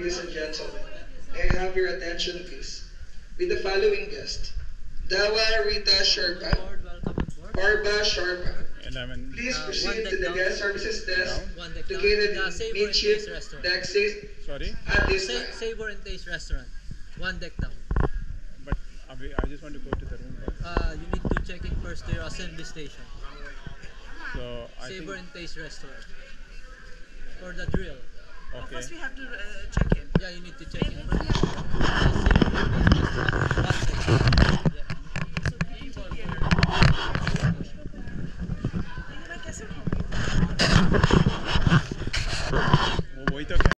ladies and gentlemen, may I have your attention, please? With the following guest, Dawa Rita Sharpa, Orba Sharpa. 11. Please One proceed deck to the down. guest services desk One deck down. located The in Savor and Midship Taste Restaurant. Deck 6 Sorry, at this time. Savor and Taste Restaurant. One deck down. but I just want to go to the room first. You need to check in first to your assembly station. So I Savor think, and Taste Restaurant. For the drill. okay. First we have to check in. Yeah, you need to check in first. Savor and Taste Restaurant. One deck.